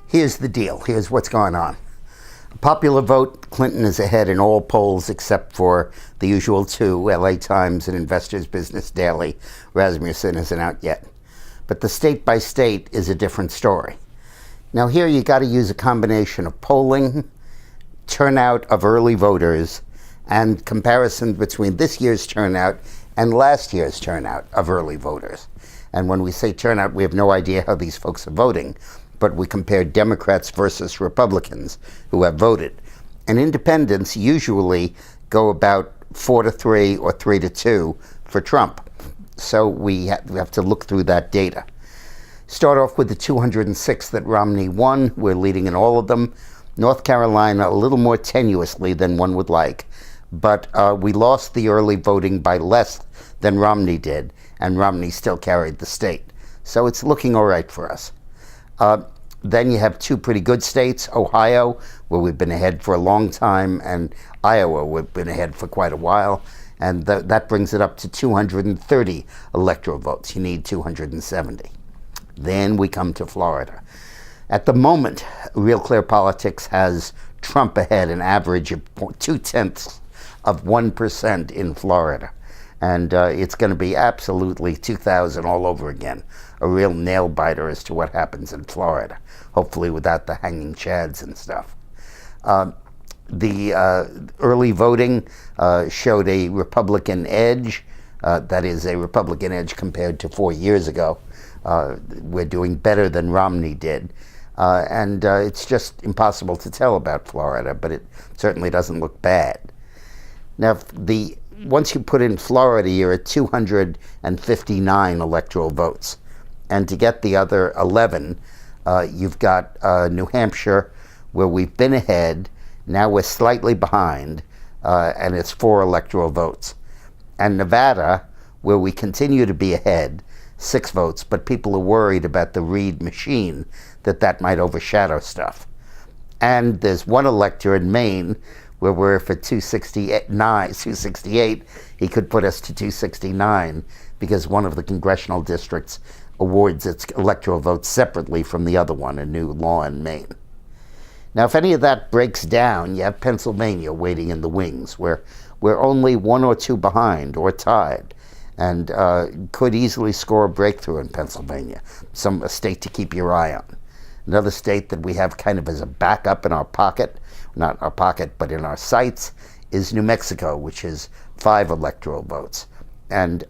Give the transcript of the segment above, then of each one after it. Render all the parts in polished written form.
Here's the deal. Here's what's going on. Popular vote, Clinton is ahead in all polls except for the usual two, LA Times and Investors Business Daily. Rasmussen isn't out yet. But the state by state is a different story. Now here you got to use a combination of polling, turnout of early voters, and comparison between this year's turnout and last year's turnout of early voters. And when we say turnout, we have no idea how these folks are voting, but we compare Democrats versus Republicans who have voted. And independents usually go about 4-3 or 3-2 for Trump. So we have to look through that data. Start off with the 206 that Romney won. We're leading in all of them. North Carolina, a little more tenuously than one would like, but we lost the early voting by less than Romney did, and Romney still carried the state. So it's looking all right for us. Then you have two pretty good states, Ohio, where we've been ahead for a long time, and Iowa, we've been ahead for quite a while, and that brings it up to 230 electoral votes. You need 270. Then we come to Florida. At the moment, Real Clear Politics has Trump ahead, an average of 0.2% in Florida. And it's going to be absolutely 2000 all over again. A real nail biter as to what happens in Florida, hopefully without the hanging chads and stuff. The early voting showed a Republican edge. That is a Republican edge compared to 4 years ago. We're doing better than Romney did. And it's just impossible to tell about Florida, but it certainly doesn't look bad. Now, once you put in Florida, you're at 259 electoral votes. And to get the other 11, you've got New Hampshire, where we've been ahead. Now we're slightly behind, and it's 4 electoral votes. And Nevada, where we continue to be ahead, 6 votes, but people are worried about the Reid machine, that might overshadow stuff. And there's one elector in Maine where we're for 268. He could put us to 269 because one of the congressional districts awards its electoral votes separately from the other one, a new law in Maine. Now, if any of that breaks down, you have Pennsylvania waiting in the wings, where we're only 1 or 2 behind or tied, and could easily score a breakthrough in Pennsylvania, a state to keep your eye on. Another state that we have kind of as a backup in our pocket, not our pocket, but in our sights, is New Mexico, which is 5 electoral votes. And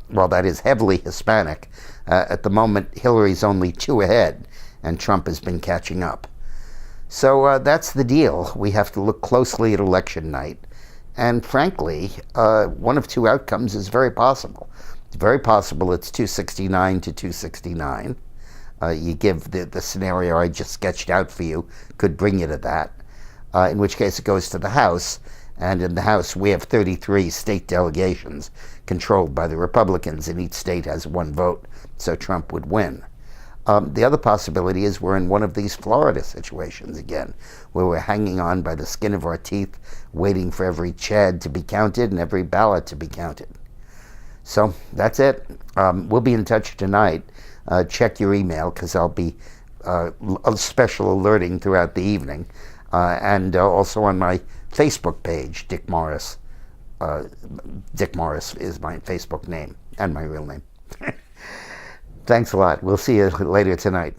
while that is heavily Hispanic, at the moment, Hillary's only 2 ahead, and Trump has been catching up. So that's the deal. We have to look closely at election night. And frankly, one of 2 outcomes is very possible. It's very possible it's 269 to 269. You give the scenario I just sketched out for you, could bring you to that, in which case it goes to the House. And in the House, we have 33 state delegations controlled by the Republicans, and each state has 1 vote, so Trump would win. The other possibility is we're in one of these Florida situations again, where we're hanging on by the skin of our teeth, waiting for every Chad to be counted and every ballot to be counted. So that's it. We'll be in touch tonight. Check your email, because I'll be a special alerting throughout the evening, and also on my Facebook page, Dick Morris. Dick Morris is my Facebook name and my real name. Thanks a lot. We'll see you later tonight.